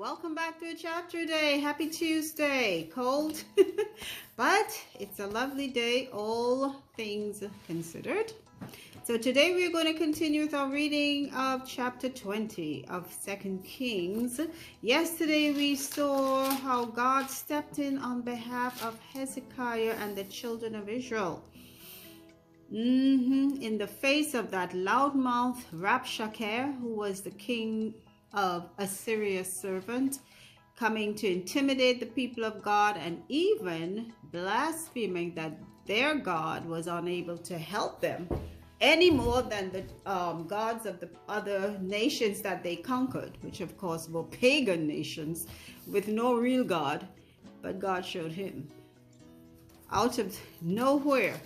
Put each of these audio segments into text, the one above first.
Welcome back to a chapter day. Happy Tuesday. Cold, but it's a lovely day, all things considered. So today we're going to continue with our reading of chapter 20 of 2 Kings. Yesterday we saw how God stepped in on behalf of Hezekiah and the children of Israel. In the face of that loudmouth Rabshakeh, who was the king of Assyria's servant, coming to intimidate the people of God and even blaspheming that their God was unable to help them any more than the gods of the other nations that they conquered, which of course were pagan nations with no real God. But God showed him out of nowhere.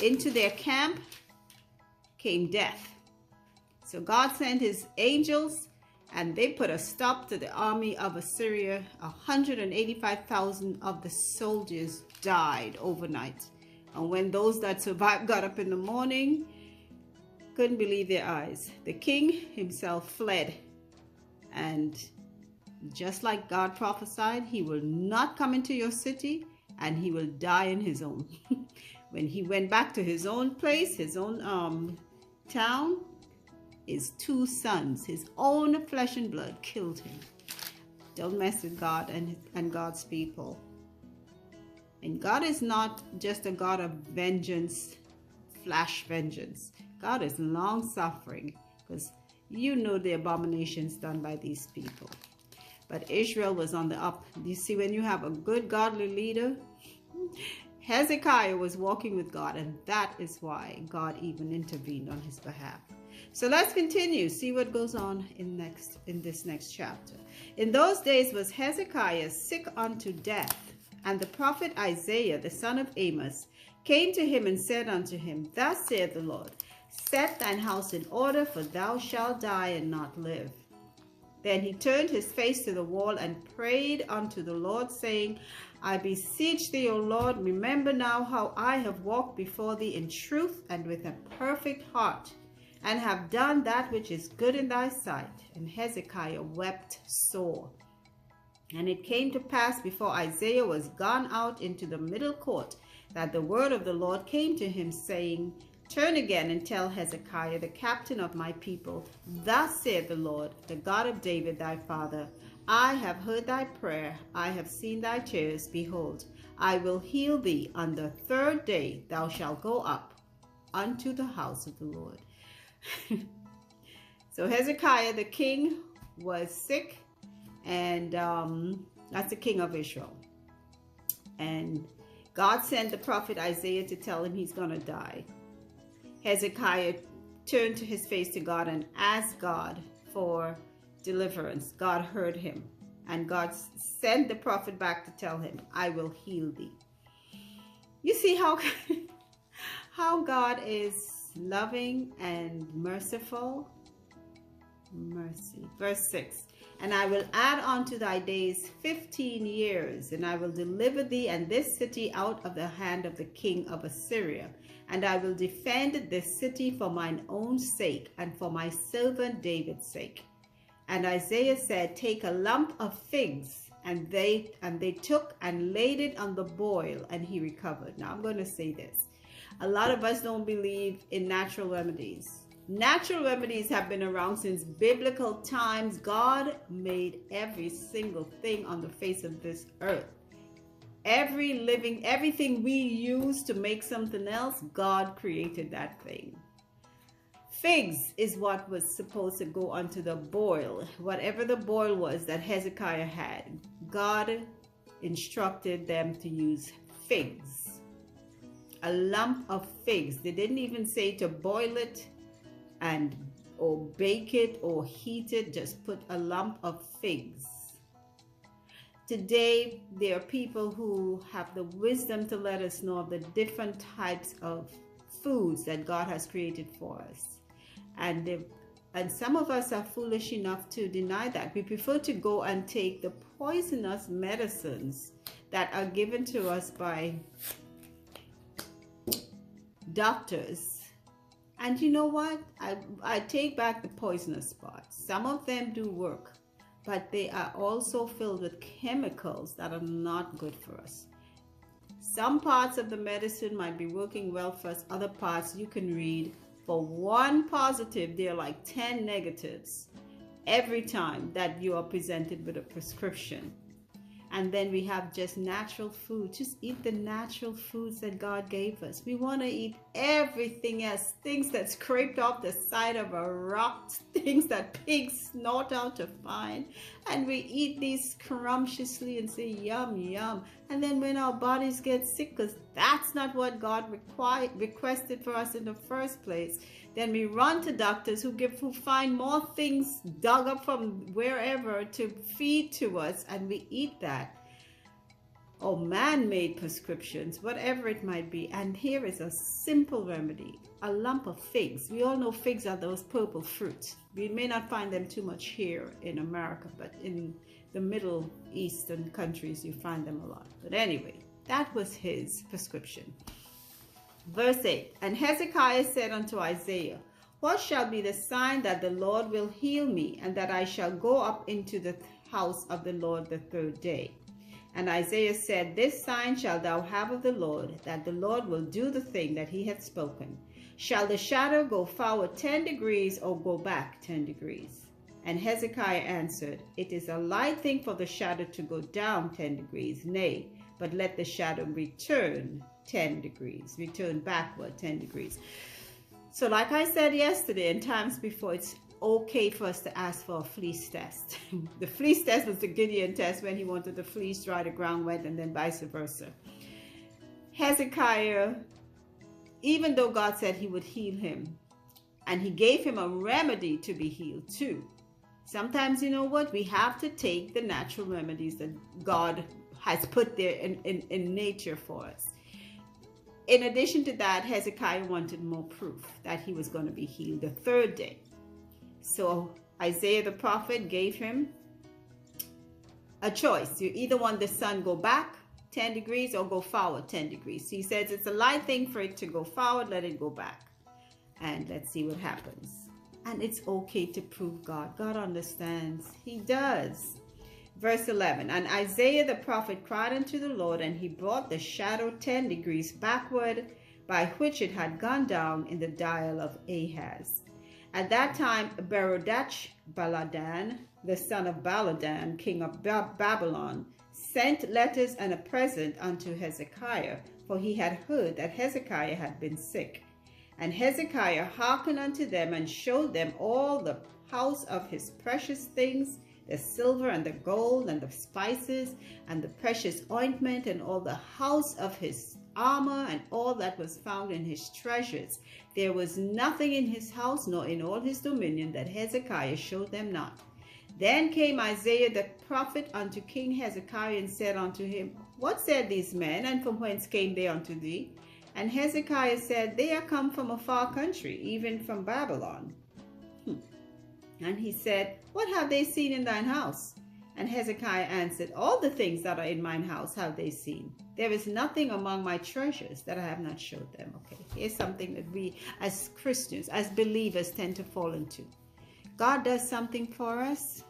Into their camp came death. So God sent his angels and they put a stop to the army of Assyria. 185,000 of the soldiers died overnight. And when those that survived got up in the morning, couldn't believe their eyes. The king himself fled. And just like God prophesied, he will not come into your city and he will die in his own. When he went back to his own place, his own town, his two sons, his own flesh and blood, killed him. Don't mess with God and God's people. And God is not just a God of vengeance, flash vengeance. God is long-suffering, because you know the abominations done by these people. But Israel was on the up. You see, when you have a good godly leader, Hezekiah was walking with God, and that is why God even intervened on his behalf. So let's continue, see what goes on in this next chapter. In those days was Hezekiah sick unto death, and the prophet Isaiah, the son of Amos, came to him and said unto him, Thus saith the Lord, Set thine house in order, for thou shalt die and not live. Then he turned his face to the wall and prayed unto the Lord, saying, I beseech thee, O Lord, remember now how I have walked before thee in truth and with a perfect heart, and have done that which is good in thy sight. And Hezekiah wept sore. And it came to pass before Isaiah was gone out into the middle court, that the word of the Lord came to him, saying, Turn again and tell Hezekiah, the captain of my people, Thus saith the Lord, the God of David thy father, I have heard thy prayer, I have seen thy tears. Behold, I will heal thee. On the third day thou shalt go up unto the house of the Lord. So Hezekiah the king was sick, and that's the king of Israel. And God sent the prophet Isaiah to tell him he's going to die. Hezekiah turned to his face to God and asked God for deliverance. God heard him, and God sent the prophet back to tell him, I will heal thee. You see how God is loving and merciful. Mercy. Verse 6. And I will add unto thy days 15 years, and I will deliver thee and this city out of the hand of the king of Assyria. And I will defend this city for mine own sake, and for my servant David's sake. And Isaiah said, Take a lump of figs. And they took and laid it on the boil, and he recovered. Now I'm going to say this. A lot of us don't believe in natural remedies. Natural remedies have been around since biblical times. God made every single thing on the face of this earth. Everything we use to make something else, God created that thing. Figs is what was supposed to go onto the boil. Whatever the boil was that Hezekiah had, God instructed them to use figs. A lump of figs. They didn't even say to boil it or bake it or heat it. Just put a lump of figs. Today, there are people who have the wisdom to let us know of the different types of foods that God has created for us. And some of us are foolish enough to deny that. We prefer to go and take the poisonous medicines that are given to us by doctors. And you know what? I take back the poisonous part. Some of them do work. but they are also filled with chemicals that are not good for us. Some parts of the medicine might be working well for us. Other parts you can read. For one positive, there are like 10 negatives every time that you are presented with a prescription. And then we have just natural food. Just eat the natural foods that God gave us. We want to eat everything else. Things that scraped off the side of a rock. Things that pigs snort out to find. And we eat these scrumptiously and say, yum, yum. And then when our bodies get sick, because that's not what God requested for us in the first place, then we run to doctors who find more things dug up from wherever to feed to us, and we eat that. Or man-made prescriptions, whatever it might be. And here is a simple remedy. A lump of figs. We all know figs are those purple fruits. We may not find them too much here in America, but in the Middle Eastern countries you find them a lot. But anyway, that was his prescription. Verse 8, and Hezekiah said unto Isaiah, what shall be the sign that the Lord will heal me, and that I shall go up into the house of the Lord the third day? And Isaiah said, this sign shalt thou have of the Lord, that the Lord will do the thing that he hath spoken. Shall the shadow go forward 10 degrees, or go back 10 degrees? And Hezekiah answered, it is a light thing for the shadow to go down 10 degrees, nay, but let the shadow return 10 degrees, return backward 10 degrees. So like I said yesterday and times before, it's okay for us to ask for a fleece test. The fleece test was the Gideon test when he wanted the fleece dry, the ground wet, and then vice versa. Hezekiah, even though God said he would heal him, and he gave him a remedy to be healed too. Sometimes, you know what, we have to take the natural remedies that God has put there in nature for us. In addition to that, Hezekiah wanted more proof that he was going to be healed the third day. So Isaiah the prophet gave him a choice. You either want the sun go back 10 degrees or go forward 10 degrees. So he says it's a light thing for it to go forward, let it go back. And let's see what happens. And it's okay to prove God. God understands. He does. Verse 11, and Isaiah the prophet cried unto the Lord, and he brought the shadow 10 degrees backward, by which it had gone down in the dial of Ahaz. At that time, Baladan, the son of Baladan, king of Babylon, sent letters and a present unto Hezekiah, for he had heard that Hezekiah had been sick. And Hezekiah hearkened unto them, and showed them all the house of his precious things, the silver and the gold and the spices and the precious ointment, and all the house of his armor, and all that was found in his treasures. There was nothing in his house, nor in all his dominion, that Hezekiah showed them not. Then came Isaiah the prophet unto King Hezekiah, and said unto him, what said these men, and from whence came they unto thee? And Hezekiah said, they are come from a far country, even from Babylon. And he said, what have they seen in thine house? And Hezekiah answered, all the things that are in mine house have they seen. There is nothing among my treasures that I have not showed them. Okay, here's something that we as Christians, as believers, tend to fall into. God does something for us,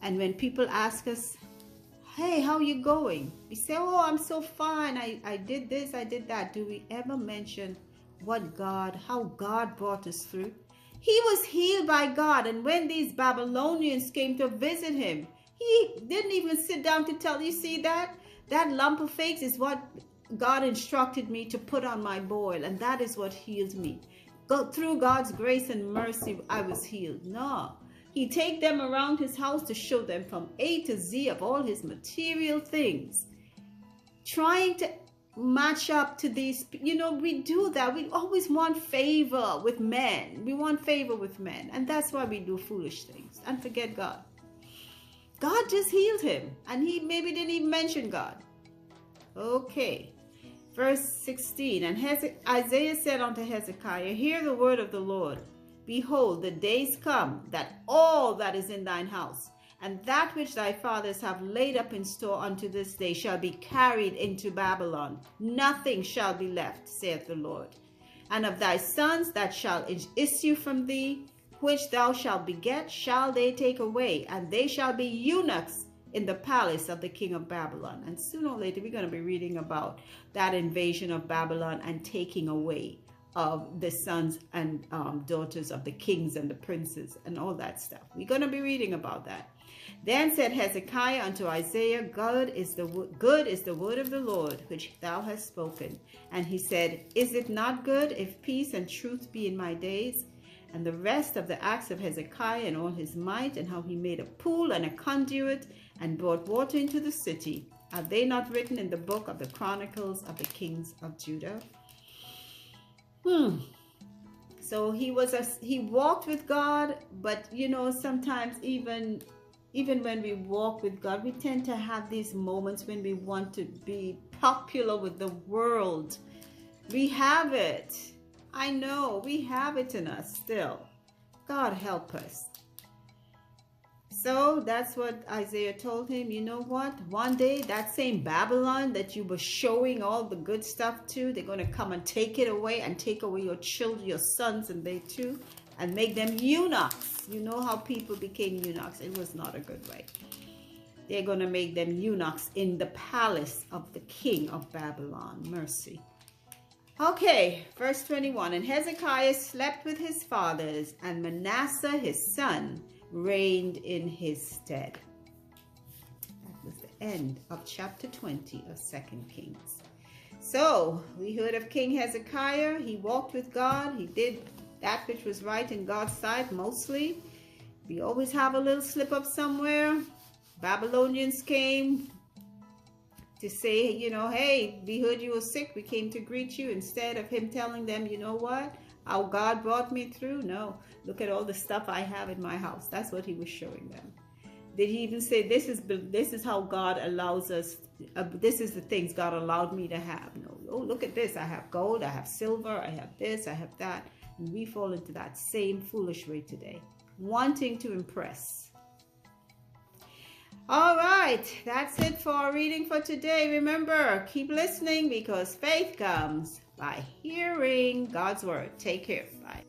and when people ask us, hey, how are you going? We say, oh, I'm so fine. I did this, I did that. Do we ever mention how God brought us through? He was healed by God, and when these Babylonians came to visit him, he didn't even sit down to tell you, see that lump of figs is what God instructed me to put on my boil, and that is what healed me. Through God's grace and mercy, I was healed. No, he take them around his house to show them from A to Z of all his material things, trying to match up to these. We do that. We always want favor with men. We want favor with men, and that's why we do foolish things and forget God. God just healed him, and he maybe didn't even mention God. Okay, verse 16, and Isaiah said unto Hezekiah, hear the word of the Lord. Behold, the days come, that all that is in thine house, and that which thy fathers have laid up in store unto this day, shall be carried into Babylon. Nothing shall be left, saith the Lord. And of thy sons that shall issue from thee, which thou shalt beget shall they take away, and they shall be eunuchs in the palace of the king of Babylon. And sooner or later, we're going to be reading about that invasion of Babylon and taking away of the sons and daughters of the kings and the princes and all that stuff. We're going to be reading about that. Then said Hezekiah unto Isaiah, good is the word of the Lord which thou hast spoken. And he said, is it not good if peace and truth be in my days? And the rest of the acts of Hezekiah and all his might, and how he made a pool and a conduit and brought water into the city, are they not written in the book of the Chronicles of the kings of Judah? So he walked with God, but you know, sometimes even when we walk with God, we tend to have these moments when we want to be popular with the world. We have it. I know we have it in us still. God help us. So that's what Isaiah told him. You know what? One day that same Babylon that you were showing all the good stuff to, they're going to come and take it away and take away your children, your sons, and they too, and make them eunuchs. You know how people became eunuchs. It was not a good way. They're going to make them eunuchs in the palace of the king of Babylon. Mercy. Okay, verse 21. And Hezekiah slept with his fathers, and Manasseh his son reigned in his stead. That was the end of chapter 20 of 2 Kings. So we heard of King Hezekiah. He walked with God. He did that which was right in God's sight mostly. We always have a little slip up somewhere. Babylonians came to say, you know, hey, we heard you were sick. We came to greet you. Instead of him telling them, you know what? How God brought me through? No. Look at all the stuff I have in my house. That's what he was showing them. Did he even say, this is how God allows us, this is the things God allowed me to have? No. Oh, look at this. I have gold. I have silver. I have this. I have that. And we fall into that same foolish way today, wanting to impress. All right, that's it for our reading for today. Remember, keep listening, because faith comes by hearing God's word. Take care. Bye.